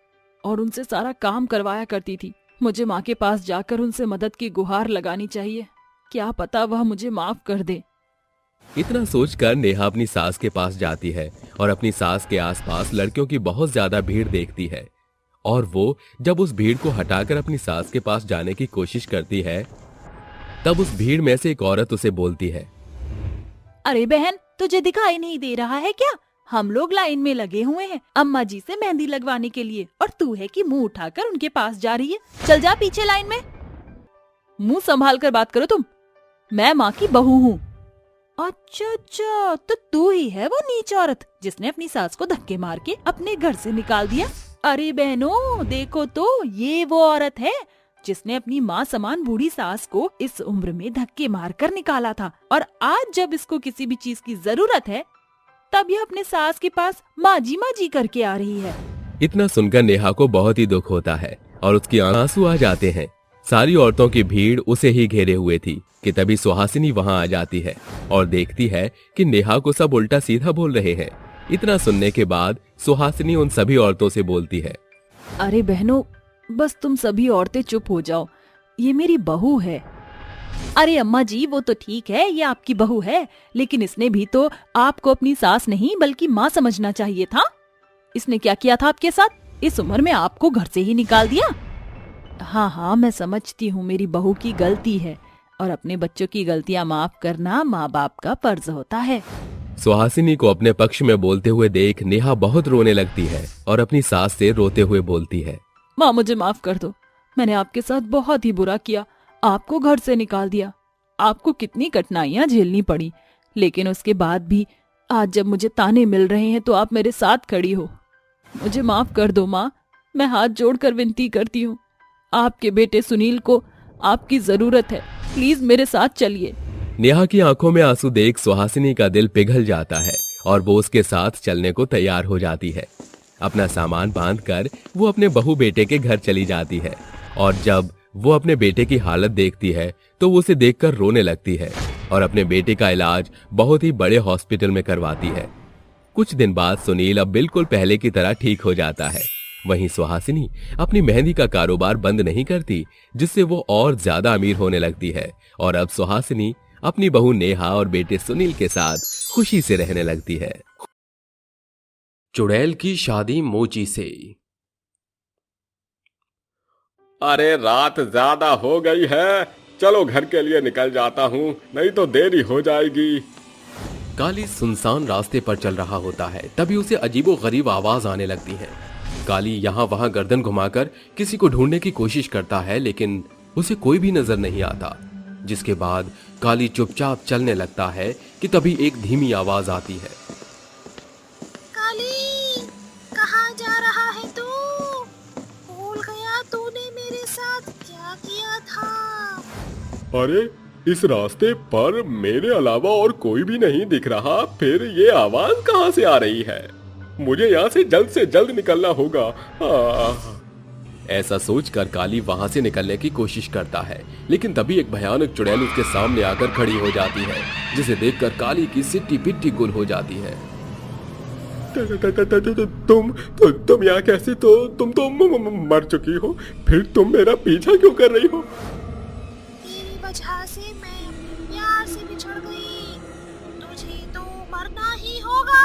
और उनसे सारा काम करवाया करती थी। मुझे माँ के पास जाकर उनसे मदद की गुहार लगानी चाहिए, क्या पता वह मुझे माफ कर दे। इतना सोचकर नेहा अपनी सास के पास जाती है और अपनी सास के आसपास लड़कियों की बहुत ज्यादा भीड़ देखती है और वो जब उस भीड़ को हटाकर अपनी सास के पास जाने की कोशिश करती है, तब उस भीड़ में से एक औरत उसे बोलती है, अरे बहन, तुझे दिखाई नहीं दे रहा है क्या? हम लोग लाइन में लगे हुए हैं अम्मा जी से मेहंदी लगवाने के लिए, और तू है कि मुंह उठाकर उनके पास जा रही है। चल जा पीछे लाइन में। मुंह संभाल कर बात करो तुम, मैं माँ की बहू हूँ। अच्छा, तो तू ही है वो नीच औरत जिसने अपनी सास को धक्के मार के अपने घर से निकाल दिया। अरे बहनों, देखो तो ये वो औरत है जिसने अपनी माँ समान बूढ़ी सास को इस उम्र में धक्के मारकर निकाला था, और आज जब इसको किसी भी चीज की जरूरत है तब यह अपने सास के पास माँ जी करके आ रही है। इतना सुनकर नेहा को बहुत ही दुख होता है और उसकी आंसू आ जाते हैं। सारी औरतों की भीड़ उसे ही घेरे हुए थी कि तभी सुहासिनी वहां आ जाती है और देखती है कि नेहा को सब उल्टा सीधा बोल रहे हैं। इतना सुनने के बाद सुहासिनी उन सभी औरतों से बोलती है, अरे बहनों, बस तुम सभी औरतें चुप हो जाओ, ये मेरी बहू है। अरे अम्मा जी, वो तो ठीक है, ये आपकी बहू है, लेकिन इसने भी तो आपको अपनी सास नहीं बल्कि माँ समझना चाहिए था। इसने क्या किया था आपके साथ? इस उम्र में आपको घर से ही निकाल दिया। हाँ हाँ, मैं समझती हूँ मेरी बहू की गलती है और अपने बच्चों की गलतियाँ माफ करना माँ बाप का फर्ज होता है। सुहासिनी को अपने पक्ष में बोलते हुए देख नेहा बहुत रोने लगती है और अपनी सास से रोते हुए बोलती है, माँ मुझे माफ कर दो, मैंने आपके साथ बहुत ही बुरा किया, आपको घर से निकाल दिया, आपको कितनी कठिनाइयाँ झेलनी पड़ी, लेकिन उसके बाद भी आज जब मुझे ताने मिल रहे हैं तो आप मेरे साथ खड़ी हो। मुझे माफ कर दो माँ, मैं हाथ जोड़कर विनती करती हूँ, आपके बेटे सुनील को आपकी जरूरत है, प्लीज मेरे साथ चलिए। नेहा की आंखों में आंसू देख सुहासिनी का दिल पिघल जाता है और वो उसके साथ चलने को तैयार हो जाती है। अपना सामान बांधकर वो अपने बहू बेटे के घर चली जाती है और जब वो अपने बेटे की हालत देखती है तो वो उसे देखकर रोने लगती है और अपने बेटे का इलाज बहुत ही बड़े हॉस्पिटल में करवाती है। कुछ दिन बाद सुनील अब बिल्कुल पहले की तरह ठीक हो जाता है। वहीं सुहासिनी अपनी मेहंदी का कारोबार बंद नहीं करती, जिससे वो और ज्यादा अमीर होने लगती है और अब सुहासिनी अपनी बहू नेहा और बेटे सुनील के साथ खुशी से रहने लगती है। चुड़ैल की शादी मोची से। अरे रात ज्यादा हो गई है, चलो घर के लिए निकल जाता हूँ, नहीं तो देरी हो जाएगी। काली सुनसान रास्ते पर चल रहा होता है, तभी उसे अजीबोगरीब आवाज आने लगती है। काली यहाँ वहां गर्दन घुमाकर किसी को ढूंढने की कोशिश करता है, लेकिन उसे कोई भी नजर नहीं आता। जिसके बाद काली चुपचाप चलने लगता है कि तभी एक धीमी आवाज आती है, काली, कहाँ जा रहा है तू? भूल गया तूने मेरे साथ क्या किया था? अरे इस रास्ते पर मेरे अलावा और कोई भी नहीं दिख रहा, फिर ये आवाज कहाँ से आ रही है? मुझे यहाँ से जल्द निकलना होगा। ऐसा सोचकर काली वहां से निकलने की कोशिश करता है, लेकिन तभी एक भयानक चुड़ैल उसके सामने आकर खड़ी हो जाती है, जिसे देखकर काली की सिट्टी पिट्टी गुल हो जाती है। तुम यहाँ कैसे? तुम तो मर चुकी हो, फिर तुम मेरा पीछा क्यों कर रही हो? तेरी वजह से मैं प्यार से बिछड़ गई, तुझे तो मरना ही होगा,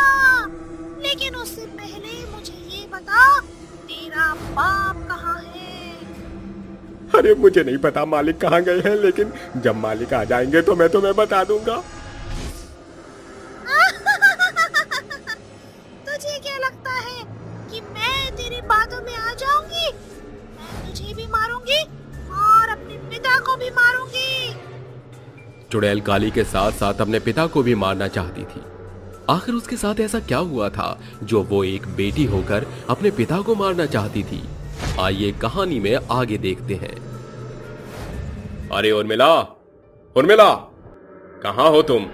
लेकिन उससे पहले मुझे ये बता, तेरा बाप कहाँ है? अरे मुझे नहीं पता मालिक कहाँ गए हैं, लेकिन जब मालिक आ जाएंगे तो मैं तुम्हें बता दूंगा। तुझे क्या लगता है कि मैं तेरी बातों में आ जाऊंगी? मैं तुझे भी मारूंगी और अपने पिता को भी मारूंगी। चुड़ैल काली के साथ साथ अपने पिता को भी मारना चाहती थी। आखिर उसके साथ ऐसा क्या हुआ था जो वो एक बेटी होकर अपने पिता को मारना चाहती थी? आइए कहानी में आगे देखते हैं। अरे उर्मिला, उर्मिला, कहाँ हो तुम?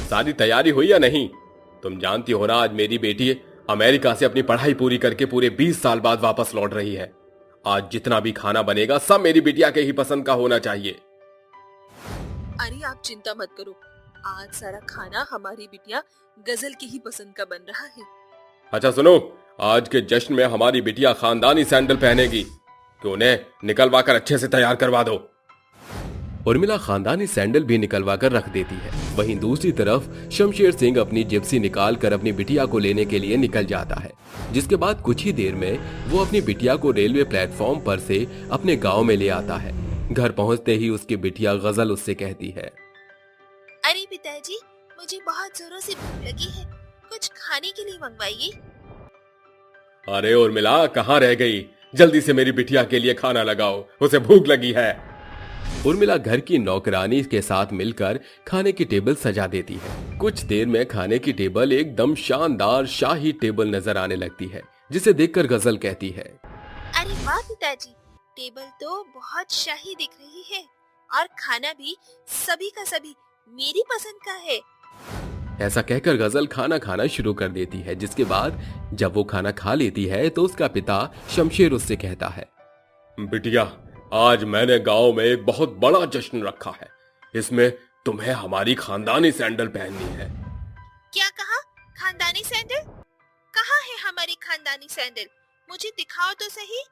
सारी तैयारी हुई या नहीं? तुम जानती हो ना, आज मेरी बेटी अमेरिका से अपनी पढ़ाई पूरी करके पूरे 20 साल बाद वापस लौट रही है। आज जितना भी खाना बनेगा सब मेरी बिटिया के ही पसंद का होना चाहिए। अरे आप चिंता मत करो, आज सारा खाना हमारी बिटिया गजल की ही पसंद का बन रहा है। अच्छा सुनो, आज के जश्न में हमारी बिटिया खानदानी सैंडल पहनेगी, तो उन्हें निकलवा कर अच्छे से तैयार करवा दो। उर्मिला खानदानी सैंडल भी निकलवा कर रख देती है। वहीं दूसरी तरफ शमशेर सिंह अपनी जिप्सी निकाल कर अपनी बिटिया को लेने के लिए निकल जाता है, जिसके बाद कुछ ही देर में वो अपनी बिटिया को रेलवे प्लेटफॉर्म पर से अपने गांव में ले आता है। घर पहुंचते ही उसकी बिटिया गजल उससे कहती है, अरे पिताजी, मुझे बहुत जोरों से भूख लगी है, कुछ खाने के लिए मंगवाइए। अरे उर्मिला, कहाँ रह गई? जल्दी से मेरी बिटिया के लिए खाना लगाओ, उसे भूख लगी है। उर्मिला घर की नौकरानी के साथ मिलकर खाने की टेबल सजा देती है। कुछ देर में खाने की टेबल एकदम शानदार शाही टेबल नजर आने लगती है, जिसे देखकर गजल कहती है, अरे वाह पिताजी, टेबल तो बहुत शाही दिख रही है और खाना भी सभी का सभी मेरी पसंद का है। ऐसा कहकर गजल खाना खाना शुरू कर देती है, जिसके बाद जब वो खाना खा लेती है तो उसका पिता शमशेर उससे कहता है, बिटिया, आज मैंने गांव में एक बहुत बड़ा जश्न रखा है। इसमें तुम्हें हमारी खानदानी सैंडल पहननी है। क्या कहा? खानदानी सैंडल? कहाँ है हमारी खानदानी सैंडल? मुझे दिखाओ तो सही।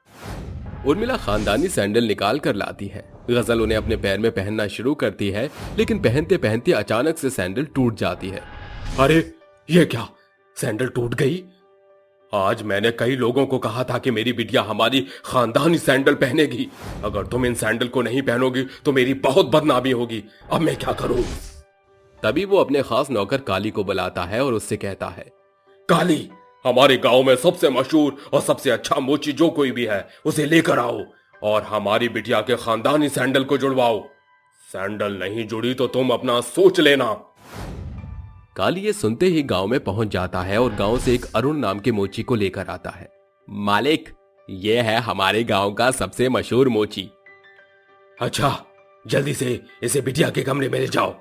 उर्मिला खानदानी सैंडल निकाल कर लाती है। गजल उन्हें अपने पैर में पहनना शुरू करती है, लेकिन पहनते पहनते अचानक से सैंडल टूट जाती है। अरे ये क्या, सैंडल टूट गई? आज मैंने कई लोगों को कहा था कि मेरी बिटिया हमारी खानदानी सैंडल पहनेगी। अगर तुम इन सैंडल को नहीं पहनोगी तो मेरी बहुत बदनामी होगी। अब मैं क्या करूं? तभी वो अपने खास नौकर काली को बुलाता है और उससे कहता है, काली, हमारे गांव में सबसे मशहूर और सबसे अच्छा मोची जो कोई भी है उसे लेकर आओ और हमारी बिटिया के खानदानी सैंडल को जुड़वाओ। सैंडल नहीं जुड़ी तो तुम अपना सोच लेना। काली ये सुनते ही गांव में पहुंच जाता है और गांव से एक अरुण नाम के मोची को लेकर आता है। मालिक, ये है हमारे गांव का सबसे मशहूर मोची। अच्छा, जल्दी से इसे बिटिया के कमरे में ले जाओ।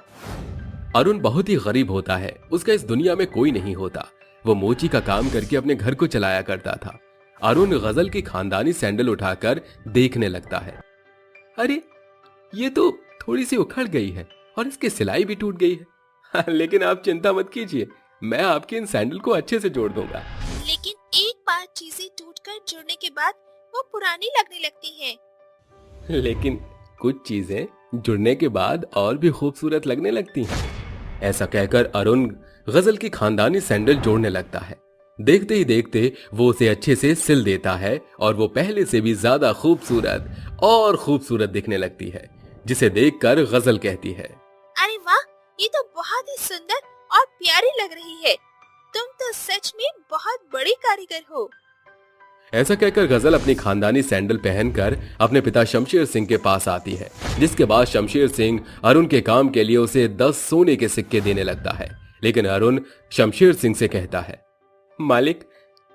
अरुण बहुत ही गरीब होता है, उसका इस दुनिया में कोई नहीं होता। वो मोची का काम करके अपने घर को चलाया करता था। अरुण गजल की खानदानी सैंडल उठाकर देखने लगता है। अरे, ये तो थोड़ी सी उखड़ गई है और इसकी सिलाई भी टूट गई है। लेकिन आप चिंता मत कीजिए, मैं आपकी इन सैंडल को अच्छे से जोड़ दूंगा। लेकिन एक बार चीजें टूटकर जुड़ने के बाद वो पुरानी लगने लगती हैं। लेकिन कुछ चीजें जुड़ने के बाद और भी खूबसूरत लगने लगती हैं। ऐसा कहकर अरुण गजल की खानदानी सैंडल जोड़ने लगता है। देखते ही देखते वो उसे अच्छे से सिल देता है और वो पहले से भी ज्यादा खूबसूरत और खूबसूरत दिखने लगती है, जिसे देखकर गजल कहती है, अरे वाह, ये तो बहुत ही सुंदर और प्यारी लग रही है। तुम तो सच में बहुत बड़ी कारीगर हो। ऐसा कहकर गजल अपनी खानदानी सैंडल पहनकर अपने पिता शमशेर सिंह के पास आती है, जिसके बाद शमशेर सिंह अरुण के काम के लिए उसे 10 सोने के सिक्के देने लगता है। लेकिन अरुण शमशेर सिंह से कहता है, मालिक,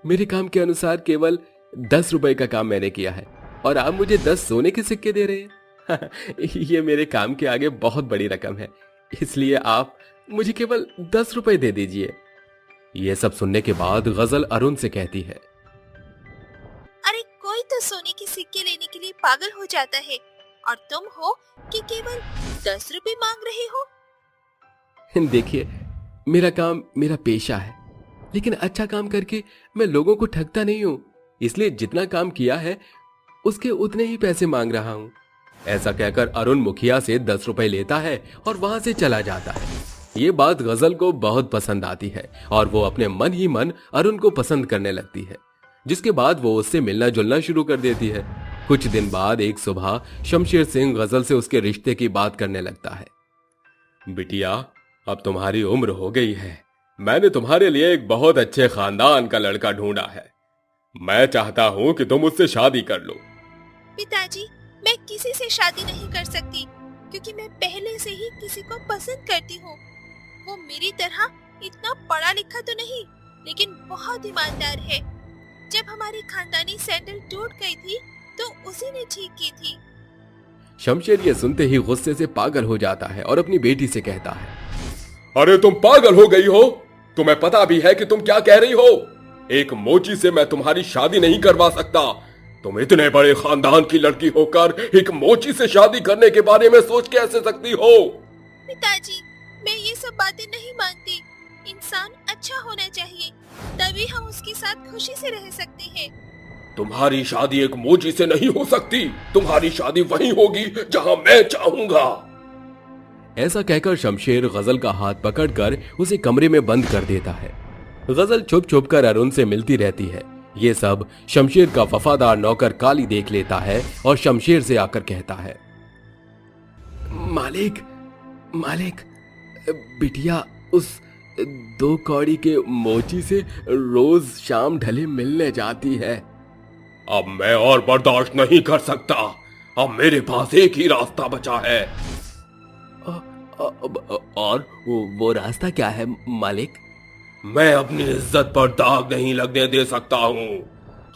मेरे काम के अनुसार केवल 10 रुपए का काम मैंने किया है और आप मुझे 10 सोने के सिक्के दे रहे हैं। ये मेरे काम के आगे बहुत बड़ी रकम है, इसलिए आप मुझे केवल 10 रुपए दे दीजिए। ये सब सुनने के बाद गजल अरुण से कहती है, अरे कोई तो सोने के सिक्के लेने के लिए पागल हो जाता है और तुम हो कि केवल 10 रुपए मांग रहे हो। देखिए, मेरा काम मेरा पेशा है, लेकिन अच्छा काम करके मैं लोगों को ठगता नहीं हूं, इसलिए जितना काम किया है उसके उतने ही पैसे मांग रहा हूं। ऐसा कहकर अरुण मुखिया से 10 रुपए लेता है और वहां से चला जाता है। ये बात गजल को बहुत पसंद आती है और वो अपने मन ही मन अरुण को पसंद करने लगती है, जिसके बाद वो उससे मिलना जुलना शुरू कर देती है। कुछ दिन बाद एक सुबह शमशेर सिंह गजल से उसके रिश्ते की बात करने लगता है। बिटिया, अब तुम्हारी उम्र हो गई है। मैंने तुम्हारे लिए एक बहुत अच्छे खानदान का लड़का ढूंढा है। मैं चाहता हूँ कि तुम उससे शादी कर लो। पिताजी, मैं किसी से शादी नहीं कर सकती क्योंकि मैं पहले से ही किसी को पसंद करती हूँ। वो मेरी तरह इतना पढ़ा लिखा तो नहीं, लेकिन बहुत ईमानदार है। जब हमारी खानदानी सैंडल टूट गई थी तो उसी ने ठीक की थी। शमशेर ये सुनते ही गुस्से से पागल हो जाता है और अपनी बेटी से कहता है, अरे तुम पागल हो गई हो? तुम्हें पता भी है कि तुम क्या कह रही हो? एक मोची से मैं तुम्हारी शादी नहीं करवा सकता। तुम इतने बड़े खानदान की लड़की होकर एक मोची से शादी करने के बारे में सोच कैसे सकती हो? पिताजी, मैं ये सब बातें नहीं मानती। इंसान अच्छा होना चाहिए, तभी हम उसके साथ खुशी से रह सकते हैं। तुम्हारी शादी एक मोची से नहीं हो सकती। तुम्हारी शादी वहीं होगी जहां मैं चाहूंगा। ऐसा कहकर शमशेर गजल का हाथ पकड़कर उसे कमरे में बंद कर देता है। गजल छुप छुप कर अरुण से मिलती रहती है। ये सब शमशेर का वफादार नौकर काली देख लेता है और शमशेर से आकर कहता है, मालिक, मालिक, बिटिया उस 2 कौड़ी के मोची से रोज शाम ढले मिलने जाती है। अब मैं और बर्दाश्त नहीं कर सकता। अब मेरे पास एक ही रास्ता बचा है। और वो रास्ता क्या है मालिक? मैं अपनी इज्जत पर दाग नहीं लगने दे सकता हूँ।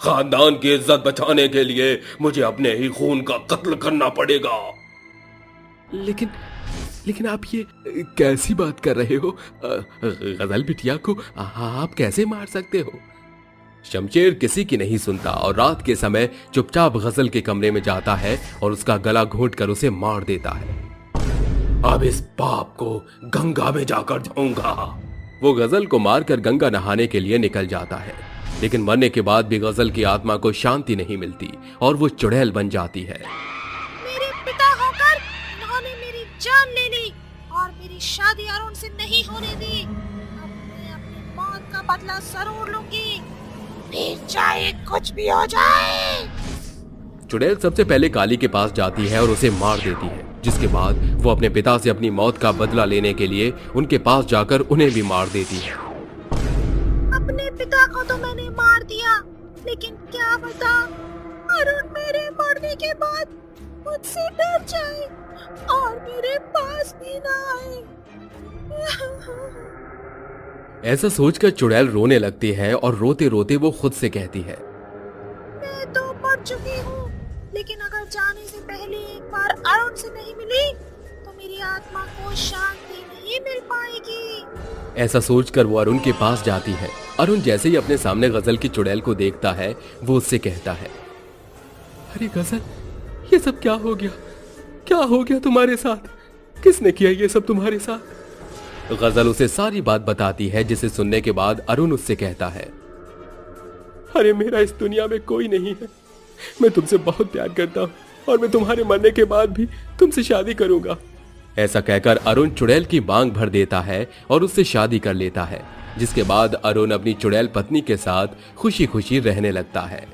खानदान की इज्जत बचाने के लिए मुझे अपने ही खून का कत्ल करना पड़ेगा। लेकिन आप ये कैसी बात कर रहे हो? गजल बिटिया को आप कैसे मार सकते हो? शमशेर किसी की नहीं सुनता और रात के समय चुपचाप गजल के कमरे में जाता है और उसका गला घोंटकर उसे मार देता है। अब इस पाप को गंगा में जाकर धोऊंगा। वो गजल को मारकर गंगा नहाने के लिए निकल जाता है, लेकिन मरने के बाद भी गजल की आत्मा को शांति नहीं मिलती और वो चुड़ैल बन जाती है। मेरे पिता होकर इन्होंने मेरी जान ले ली और मेरी शादी अरुण से नहीं होने दी। अब मैं अपनी मौत का बदला जरूर लूंगी, फिर चाहे कुछ भी हो जाए। चुड़ैल सबसे पहले काली के पास जाती है और उसे मार देती है, जिसके बाद वो अपने पिता से अपनी मौत का बदला लेने के लिए उनके पास जाकर उन्हें भी मार देती है। अपने पिता को तो मैंने मार दिया, लेकिन क्या पता अरुण मेरे मरने के बाद मुझसे डर जाए और मेरे पास भी ना आए। ऐसा सोचकर चुड़ैल रोने लगती है और रोते रोते वो खुद से कहती है, मैं तो मर चुकी हूँ, लेकिन अगर जाने से पहले एक बार अरुण से नहीं मिली तो मेरी आत्मा को शांति नहीं मिल पाएगी। ऐसा सोचकर वो अरुण के पास जाती है। अरुण जैसे ही अपने सामने गजल की चुड़ैल को देखता है, वो उससे कहता है, अरे गजल, ये सब क्या हो गया? क्या हो गया तुम्हारे साथ? किसने किया ये सब तुम्हारे साथ? गजल उसे सारी बात बताती है, जिसे सुनने के बाद अरुण उससे कहता है, अरे मेरा इस दुनिया में कोई नहीं है, मैं तुमसे बहुत प्यार करता हूँ और मैं तुम्हारे मरने के बाद भी तुमसे शादी करूंगा। ऐसा कहकर अरुण चुड़ैल की मांग भर देता है और उससे शादी कर लेता है, जिसके बाद अरुण अपनी चुड़ैल पत्नी के साथ खुशी खुशी रहने लगता है।